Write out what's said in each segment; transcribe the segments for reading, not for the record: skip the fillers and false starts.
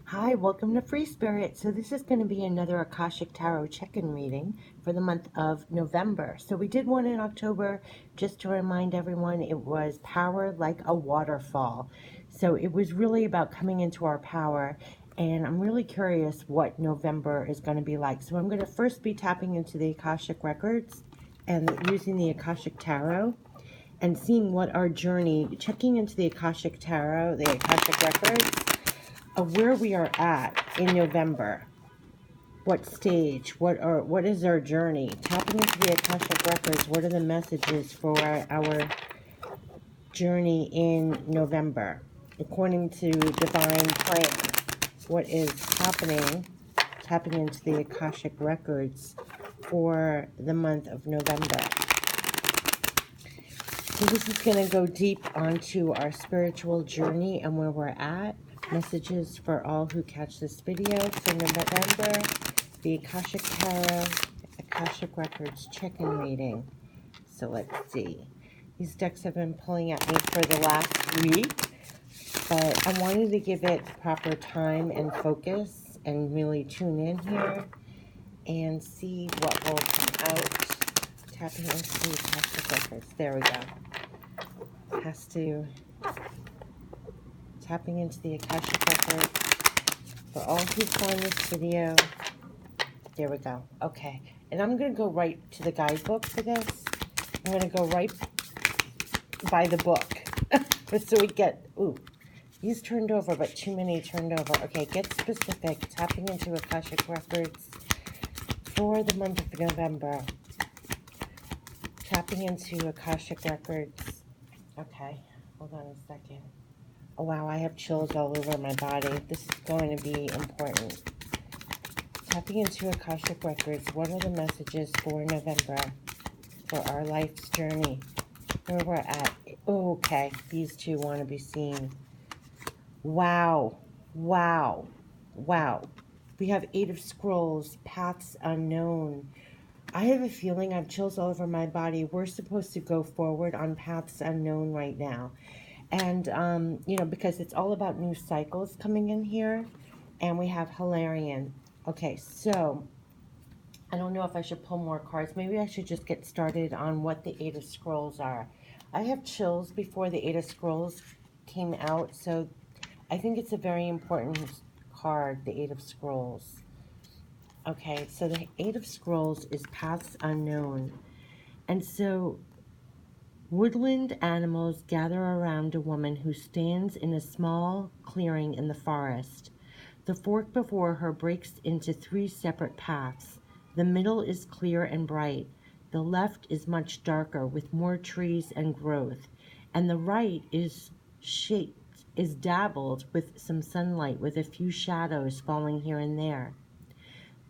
Hi, welcome to Free Spirit. So this is going to be another Akashic Tarot check-in reading for the month of November. So we did one in October. Just to remind everyone, it was Power Like a Waterfall. So it was really about coming into our power. And I'm really curious what November is going to be like. So I'm going to first be tapping into the Akashic Records and using the Akashic Tarot and seeing what our journey, checking into the Akashic Tarot, the Akashic Records, of where we are at in November. What stage? What is our journey? Tapping into the Akashic Records, what are the messages for our journey in November? According to Divine Plan, what is happening? Tapping into the Akashic Records for the month of November. So this is going to go deep onto our spiritual journey and where we're at. Messages for all who catch this video. So November, the Akashic Tarot, Akashic Records check-in reading. So let's see. These decks have been pulling at me for the last week, but I wanted to give it proper time and focus and really tune in here and see what will come out. Tapping into the Akashic Records. There we go. Has to tapping into the Akashic Records for all who find this video. There we go. Okay, and I'm going to go right to the guidebook for this. I'm going to go right by the book so we get, ooh, these turned over, but too many turned over. Okay, get specific. Tapping into Akashic Records for the month of November. Tapping into Akashic Records. Okay, hold on a second. Oh, wow, I have chills all over my body. This is going to be important. Tapping into Akashic Records, what are the messages for November for our life's journey? Where we're at. Oh, okay, these two want to be seen. Wow, wow, wow. We have Eight of Scrolls, Paths Unknown. I have a feeling I have chills all over my body. We're supposed to go forward on Paths Unknown right now. And, you know, because it's all about new cycles coming in here. And we have Hilarion. Okay, so I don't know if I should pull more cards. Maybe I should just get started on what the Eight of Scrolls are. I have chills before the Eight of Scrolls came out. So I think it's a very important card, the Eight of Scrolls. Okay, so the Eight of Scrolls is Paths Unknown. And so woodland animals gather around a woman who stands in a small clearing in the forest. The fork before her breaks into three separate paths. The middle is clear and bright. The left is much darker with more trees and growth. And the right is dabbled with some sunlight with a few shadows falling here and there.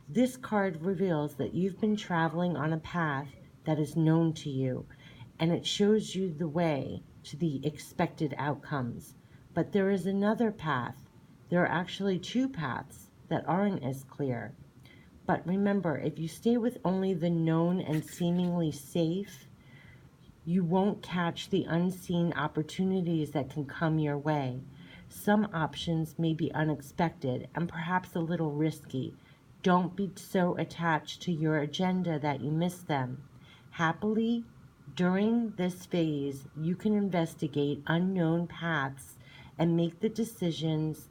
This card reveals that you've been traveling on a path that is known to you, and it shows you the way to the expected outcomes. But there is another path. There are actually two paths that aren't as clear. But remember, if you stay with only the known and seemingly safe, you won't catch the unseen opportunities that can come your way. Some options may be unexpected and perhaps a little risky. Don't be so attached to your agenda that you miss them. Happily, during this phase, you can investigate unknown paths and make the decisions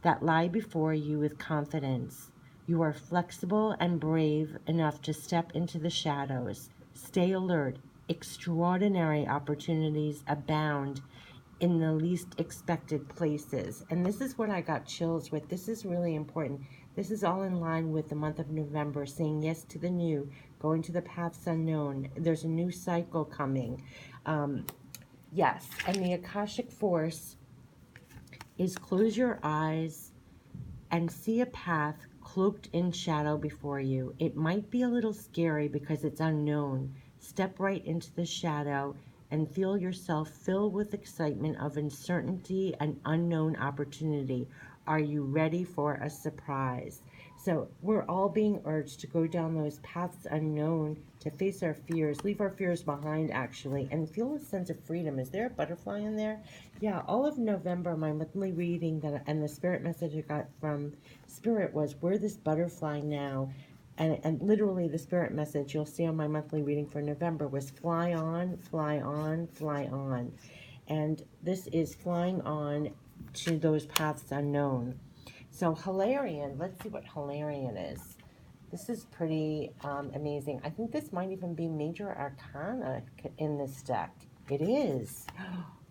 that lie before you with confidence. You are flexible and brave enough to step into the shadows. Stay alert. Extraordinary opportunities abound in the least expected places. And this is what I got chills with. This is really important. This is all in line with the month of November, saying yes to the new, going to the paths unknown. There's a new cycle coming. Yes, and the Akashic Force is close your eyes and see a path cloaked in shadow before you. It might be a little scary because it's unknown. Step right into the shadow and feel yourself fill with excitement of uncertainty and unknown opportunity. Are you ready for a surprise? So we're all being urged to go down those paths unknown, to face our fears, leave our fears behind actually, and feel a sense of freedom. Is there a butterfly in there? Yeah, all of November, my monthly reading and the spirit message I got from spirit was, we're this butterfly now. And literally the spirit message you'll see on my monthly reading for November was fly on, fly on, fly on. And this is flying on to those paths unknown. So Hilarion, let's see what Hilarion is. This is pretty amazing. I think this might even be Major Arcana in this deck. It is.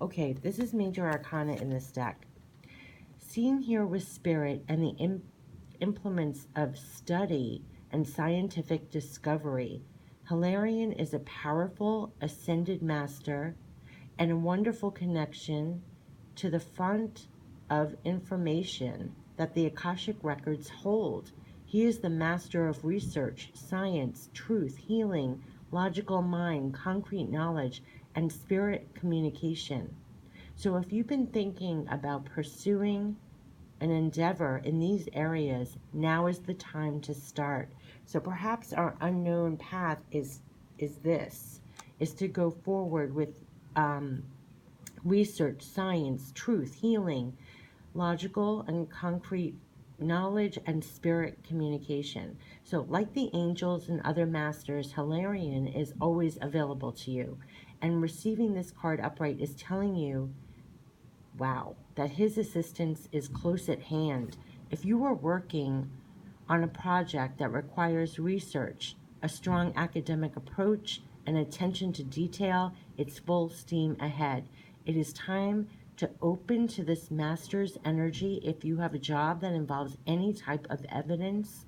Okay, this is Major Arcana in this deck. Seen here with spirit and the implements of study and scientific discovery, Hilarion is a powerful ascended master and a wonderful connection to the font of information that the Akashic records hold. He is the master of research, science, truth, healing, logical mind, concrete knowledge, and spirit communication. So if you've been thinking about pursuing an endeavor in these areas, now is the time to start. So perhaps our unknown path is to go forward with research, science, truth, healing, logical and concrete knowledge, and spirit communication. So like the angels and other masters, Hilarion is always available to you. And receiving this card upright is telling you, wow, that his assistance is close at hand. If you are working on a project that requires research, a strong academic approach, and attention to detail, it's full steam ahead. It is time to open to this master's energy if you have a job that involves any type of evidence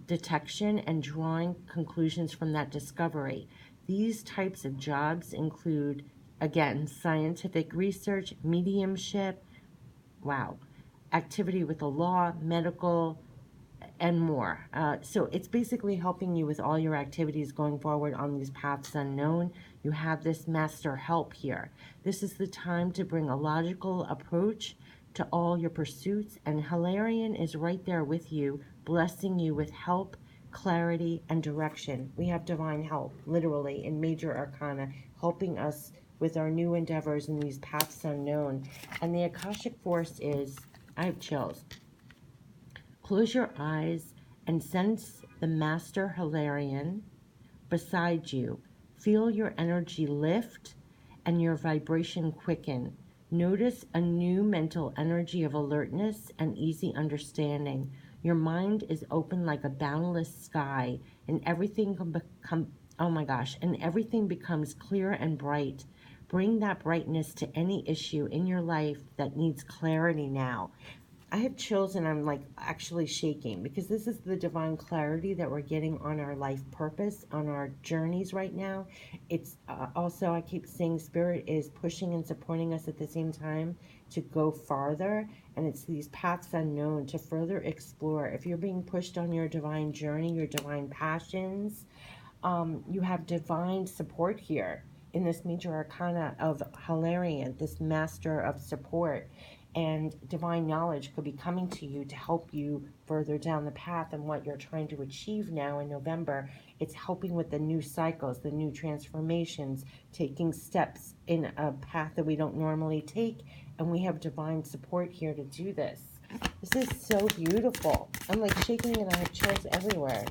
detection and drawing conclusions from that discovery. These types of jobs include, again, scientific research, mediumship, wow, activity with the law, medical, and more. So it's basically helping you with all your activities going forward on these paths unknown. You have this master help here. This is the time to bring a logical approach to all your pursuits, and Hilarion is right there with you, blessing you with help, clarity, and direction. We have divine help, literally, in Major Arcana, helping us with our new endeavors in these paths unknown. And the Akashic Force is, I have chills. Close your eyes and sense the Master Hilarion beside you. Feel your energy lift and your vibration quicken. Notice a new mental energy of alertness and easy understanding. Your mind is open like a boundless sky, and everything can become, oh my gosh, and everything becomes clear and bright. Bring that brightness to any issue in your life that needs clarity now. I have chills and I'm like actually shaking because this is the divine clarity that we're getting on our life purpose, on our journeys right now. It's also, I keep saying, Spirit is pushing and supporting us at the same time to go farther. And it's these paths unknown to further explore. If you're being pushed on your divine journey, your divine passions, you have divine support here in this Major Arcana of Hilarion, this master of support. And divine knowledge could be coming to you to help you further down the path and what you're trying to achieve now in November. It's helping with the new cycles, the new transformations, taking steps in a path that we don't normally take. And we have divine support here to do this. This is so beautiful. I'm like shaking and I have chills everywhere.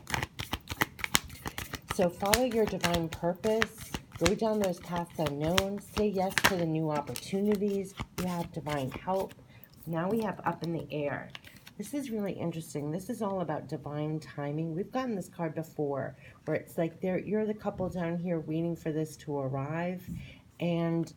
So follow your divine purpose. Go down those paths unknown. Say yes to the new opportunities. You have divine help. Now we have up in the air. This is really interesting. This is all about divine timing. We've gotten this card before where it's like you're the couple down here waiting for this to arrive. And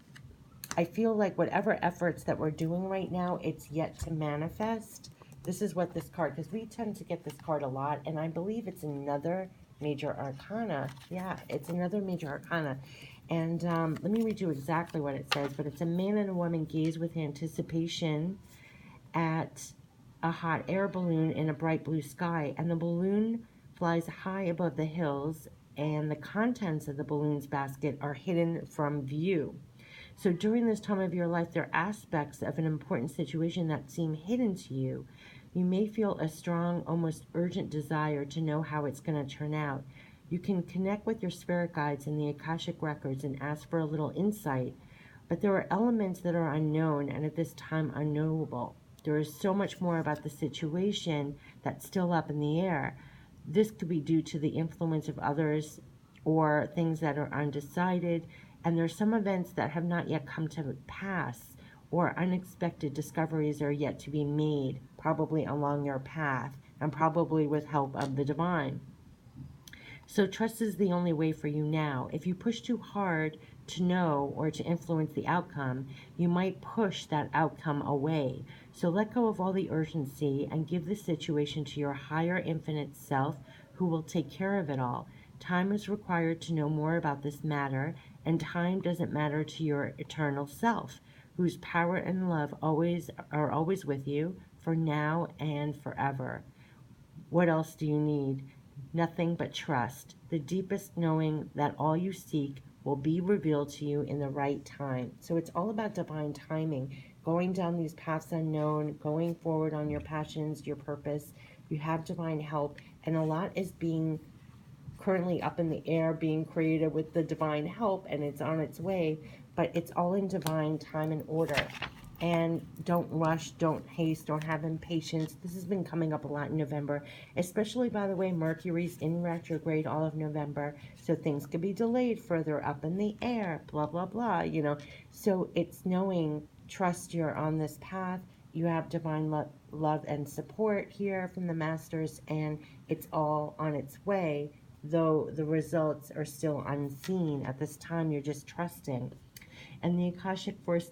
I feel like whatever efforts that we're doing right now, it's yet to manifest. This is what this card, because we tend to get this card a lot, and I believe it's another Major Arcana. Yeah, it's another Major Arcana. And let me read you exactly what it says. But it's a man and a woman gaze with anticipation at a hot air balloon in a bright blue sky. And the balloon flies high above the hills, and the contents of the balloon's basket are hidden from view. So during this time of your life, there are aspects of an important situation that seem hidden to you. You may feel a strong, almost urgent desire to know how it's going to turn out. You can connect with your spirit guides in the Akashic records and ask for a little insight, but there are elements that are unknown and at this time unknowable. There is so much more about the situation that's still up in the air. This could be due to the influence of others or things that are undecided, and there are some events that have not yet come to pass, or unexpected discoveries are yet to be made, probably along your path, and probably with help of the divine. So trust is the only way for you now. If you push too hard to know or to influence the outcome, you might push that outcome away. So let go of all the urgency and give the situation to your higher infinite self who will take care of it all. Time is required to know more about this matter, and time doesn't matter to your eternal self, whose power and love are always with you for now and forever. What else do you need? Nothing but trust, the deepest knowing that all you seek will be revealed to you in the right time. So it's all about divine timing, going down these paths unknown, going forward on your passions, your purpose. You have divine help, and a lot is being currently up in the air, being created with the divine help, and it's on its way, but it's all in divine time and order. And don't rush, don't haste, don't have impatience. This has been coming up a lot in November, especially, by the way, Mercury's in retrograde all of November, so things could be delayed further up in the air, blah, blah, blah, So it's knowing, trust you're on this path. You have divine love and support here from the masters, and it's all on its way, though the results are still unseen. At this time, you're just trusting. And the Akashic force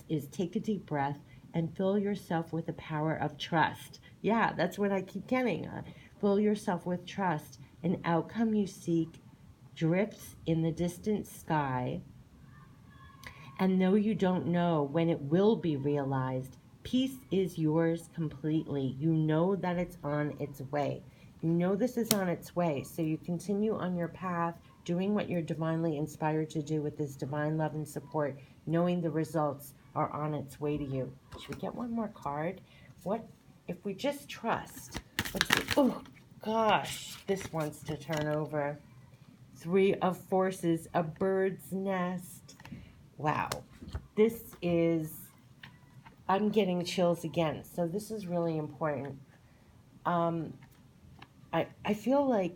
is take a deep breath and fill yourself with the power of trust. Yeah, that's what I keep getting. Fill yourself with trust. An outcome you seek drifts in the distant sky, and though you don't know when it will be realized, peace is yours completely. You know that it's on its way. You know this is on its way, so you continue on your path, doing what you're divinely inspired to do with this divine love and support, knowing the results are on its way to you. Should we get one more card? What if we just trust? Let's see. Oh, gosh, this wants to turn over. Three of Forces, a bird's nest. Wow. This is, I'm getting chills again. So this is really important. I feel like,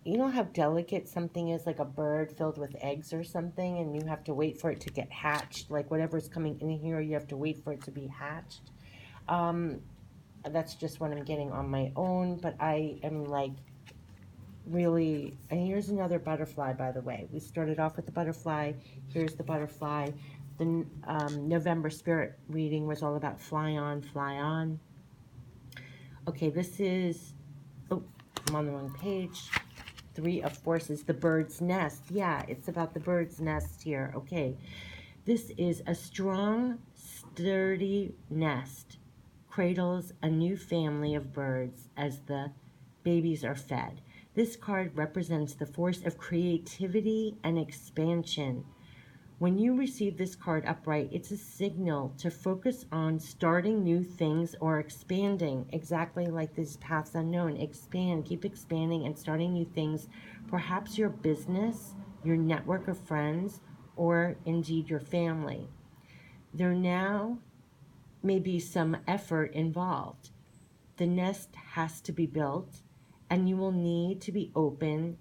you know how delicate something is, like a bird filled with eggs or something, and you have to wait for it to get hatched. Like whatever's coming in here, you have to wait for it to be hatched. That's just what I'm getting on my own, but I am like really, and here's another butterfly, by the way. We started off with the butterfly. Here's the butterfly. The November spirit reading was all about fly on, fly on. Okay, this is, oh, I'm on the wrong page. Three of Forces, the bird's nest. Yeah, it's about the bird's nest here. Okay, this is a strong, sturdy nest. Cradles a new family of birds as the babies are fed. This card represents the force of creativity and expansion. When you receive this card upright, it's a signal to focus on starting new things or expanding, exactly like these paths unknown. Expand, keep expanding and starting new things, perhaps your business, your network of friends, or indeed your family. There now may be some effort involved. The nest has to be built, and you will need to be open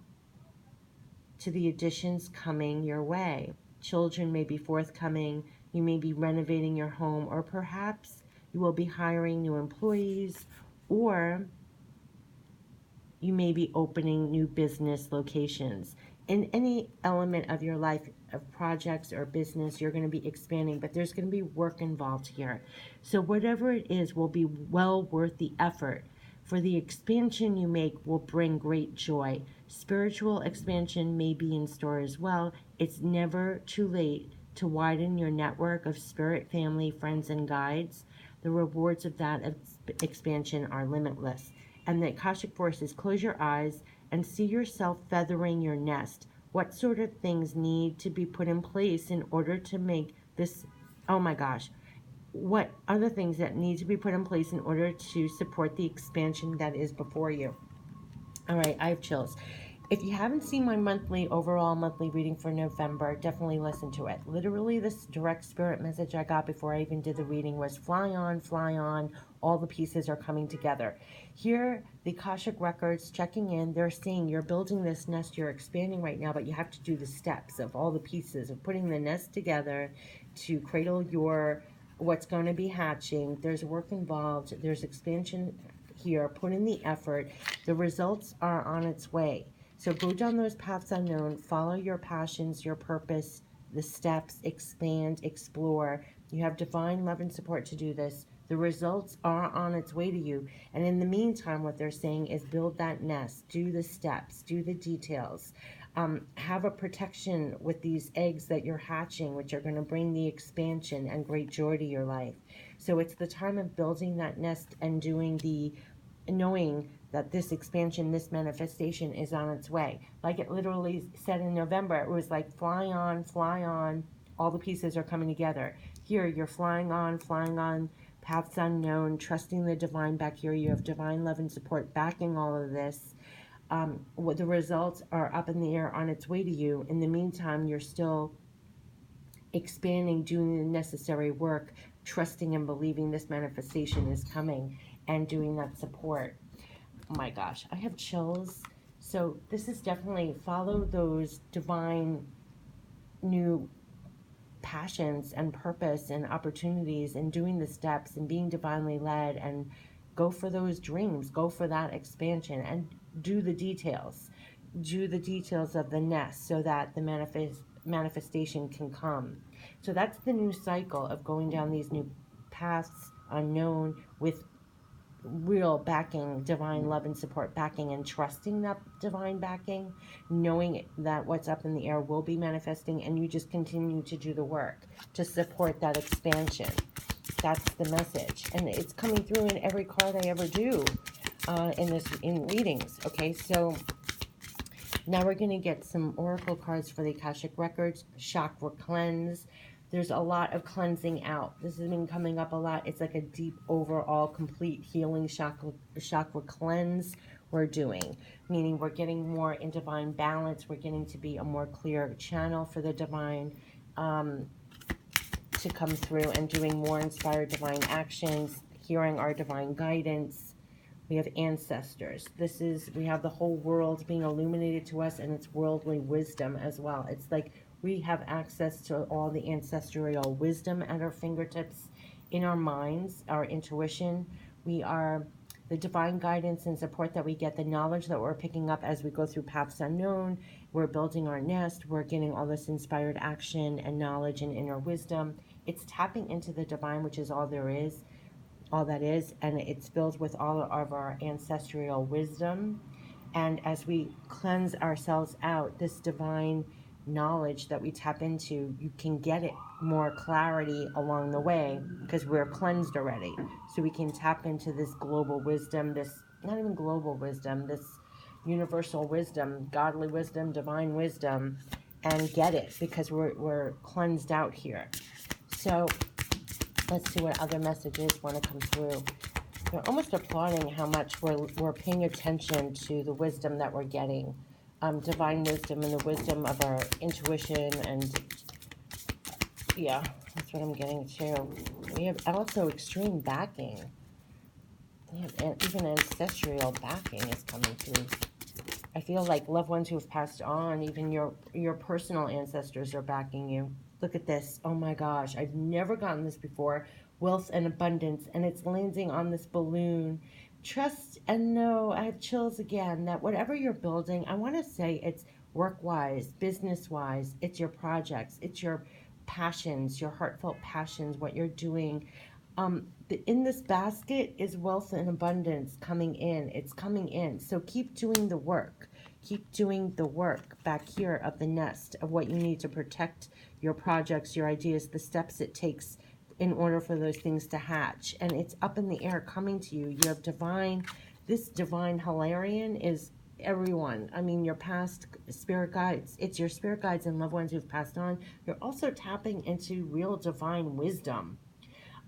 to the additions coming your way. Children may be forthcoming, you may be renovating your home, or perhaps you will be hiring new employees, or you may be opening new business locations. In any element of your life, of projects or business, you're going to be expanding, but there's going to be work involved here. So whatever it is will be well worth the effort. For the expansion you make will bring great joy. Spiritual expansion may be in store as well. It's never too late to widen your network of spirit, family, friends, and guides. The rewards of that expansion are limitless. And the Akashic forces, close your eyes and see yourself feathering your nest, What sort of things need to be put in place in order to make this, oh my gosh, what other things that need to be put in place in order to support the expansion that is before you? All right, I have chills. If you haven't seen my overall monthly reading for November, definitely listen to it. Literally, this direct spirit message I got before I even did the reading was fly on, all the pieces are coming together. Here, the Akashic records checking in, they're saying you're building this nest, you're expanding right now, but you have to do the steps of all the pieces of putting the nest together to cradle your what's going to be hatching. There's work involved, there's expansion here, put in the effort, the results are on its way. So go down those paths unknown, follow your passions, your purpose, the steps, expand, explore. You have divine love and support to do this. The results are on its way to you. And in the meantime, what they're saying is build that nest, do the steps, do the details. Have a protection with these eggs that you're hatching, which are going to bring the expansion and great joy to your life. So it's the time of building that nest and doing the knowing that this expansion, this manifestation is on its way. Like it literally said in November, it was like fly on, all the pieces are coming together. Here, you're flying on, paths unknown, trusting the divine back here. You have divine love and support backing all of this. What the results are up in the air on its way to you. In the meantime, you're still expanding, doing the necessary work, trusting and believing this manifestation is coming, and doing that support. Oh my gosh, I have chills. So this is definitely follow those divine new passions and purpose and opportunities and doing the steps and being divinely led, and go for those dreams, go for that expansion, and do the details. Do the details of the nest so that the manifestation can come. So that's the new cycle of going down these new paths unknown with real backing, divine love and support backing, and trusting that divine backing, knowing that what's up in the air will be manifesting, and you just continue to do the work to support that expansion. That's the message, and it's coming through in every card I ever do in readings. Okay, so now we're going to get some oracle cards for the Akashic records. Chakra cleanse. There's a lot of cleansing out. This has been coming up a lot. It's like a deep, overall, complete healing chakra cleanse we're doing. Meaning we're getting more in divine balance. We're getting to be a more clear channel for the divine to come through, and doing more inspired divine actions, hearing our divine guidance. We have ancestors. We have the whole world being illuminated to us, and it's worldly wisdom as well. It's like we have access to all the ancestral wisdom at our fingertips, in our minds, our intuition. We are the divine guidance and support that we get, the knowledge that we're picking up as we go through paths unknown. We're building our nest. We're getting all this inspired action and knowledge and inner wisdom. It's tapping into the divine, which is all there is, all that is, and it's filled with all of our ancestral wisdom. And as we cleanse ourselves out, this divine knowledge that we tap into, you can get it more clarity along the way because we're cleansed already. So we can tap into this global wisdom, this not even global wisdom, this universal wisdom, godly wisdom, divine wisdom, and get it because we're cleansed out here. So let's see what other messages want to come through. They're almost applauding how much we're paying attention to the wisdom that we're getting. Divine wisdom and the wisdom of our intuition, and yeah, that's what I'm getting too. We have also extreme backing. Even ancestral backing is coming through. I feel like loved ones who have passed on, even your personal ancestors are backing you. Look at this. Oh my gosh, I've never gotten this before. Wealth and abundance, and it's landing on this balloon. Trust and know, I have chills again, that whatever you're building, I want to say it's work-wise, business-wise, it's your projects, it's your passions, your heartfelt passions, what you're doing. In this basket is wealth and abundance coming in. It's coming in. So keep doing the work. Keep doing the work back here of the nest of what you need to protect your projects, your ideas, the steps it takes in order for those things to hatch. And it's up in the air coming to you. You have this divine Hilarion everyone. I mean, your past spirit guides, it's your spirit guides and loved ones who've passed on. You're also tapping into real divine wisdom.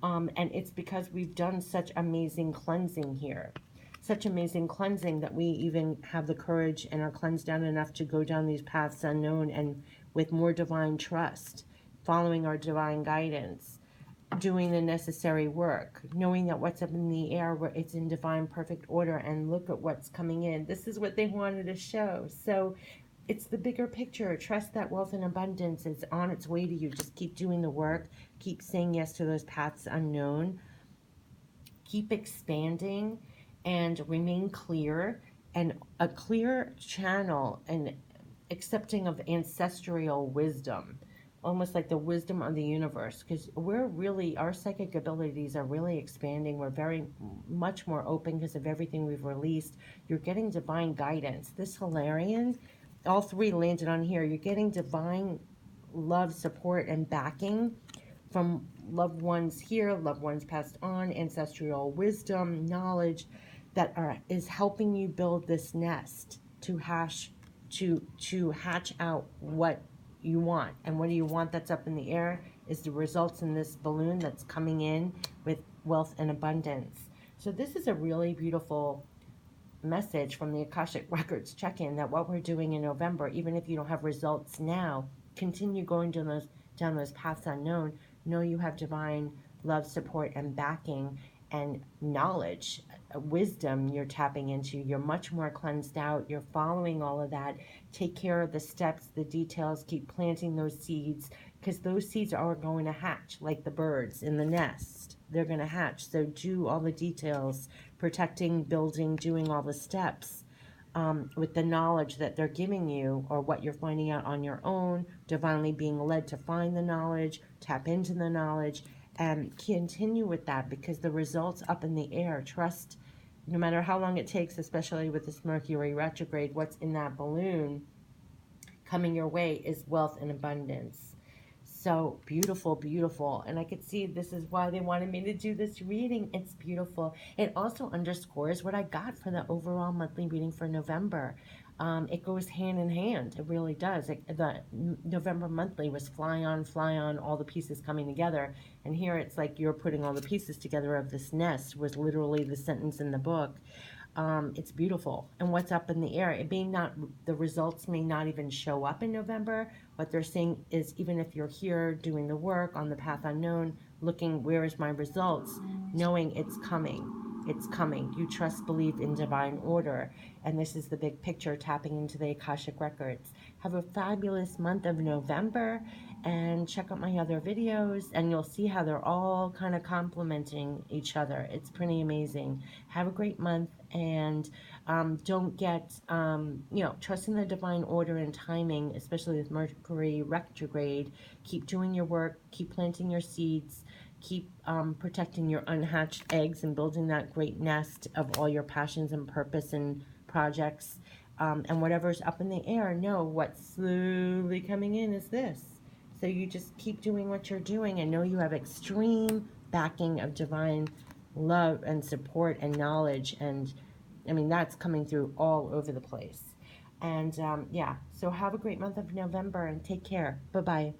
And it's because we've done such amazing cleansing here. Such amazing cleansing that we even have the courage and are cleansed down enough to go down these paths unknown and with more divine trust, following our divine guidance, doing the necessary work, knowing that what's up in the air, where it's in divine perfect order, and look at what's coming in. This is what they wanted to show. So it's the bigger picture. Trust that wealth and abundance is on its way to you. Just keep doing the work. Keep saying yes to those paths unknown. Keep expanding and remain clear, and a clear channel and accepting of ancestral wisdom, almost like the wisdom of the universe, because we're really, our psychic abilities are really expanding. We're very much more open because of everything we've released. You're getting divine guidance. This Hilarion, all three landed on here. You're getting divine love, support, and backing from loved ones here, loved ones passed on, ancestral wisdom, knowledge that is helping you build this nest to hatch out what you want. And what do you want that's up in the air is the results in this balloon that's coming in with wealth and abundance. So this is a really beautiful message from the Akashic Records check-in, that what we're doing in November, even if you don't have results now, continue going down those paths unknown. Know you have divine love, support, and backing, and knowledge, wisdom you're tapping into. You're much more cleansed out. You're following all of that. Take care of the steps, the details. Keep planting those seeds, because those seeds are going to hatch like the birds in the nest. They're going to hatch. So do all the details, protecting, building, doing all the steps. With the knowledge that they're giving you, or what you're finding out on your own, divinely being led to find the knowledge, tap into the knowledge, and continue with that, because the results up in the air. Trust, no matter how long it takes, especially with this Mercury retrograde, what's in that balloon coming your way is wealth and abundance. So beautiful, beautiful. And I could see this is why they wanted me to do this reading. It's beautiful. It also underscores what I got for the overall monthly reading for November. It goes hand in hand. It really does. The November monthly was fly on, all the pieces coming together. And here it's like you're putting all the pieces together of this nest, was literally the sentence in the book. It's beautiful. And what's up in the air, it may not, the results may not even show up in November. What they're saying is, even if you're here doing the work on the path unknown, looking, where is my results, knowing it's coming. It's coming. You trust, believe in divine order. And this is the big picture, tapping into the Akashic Records. Have a fabulous month of November, and check out my other videos, and you'll see how they're all kind of complementing each other. It's pretty amazing. Have a great month, and don't get, trust in the divine order and timing, especially with Mercury retrograde. Keep doing your work, keep planting your seeds, keep protecting your unhatched eggs and building that great nest of all your passions and purpose and projects. And whatever's up in the air, know what's slowly coming in is this. So you just keep doing what you're doing, and know you have extreme backing of divine love and support and knowledge. And I mean, that's coming through all over the place. And yeah, so have a great month of November, and take care. Bye-bye.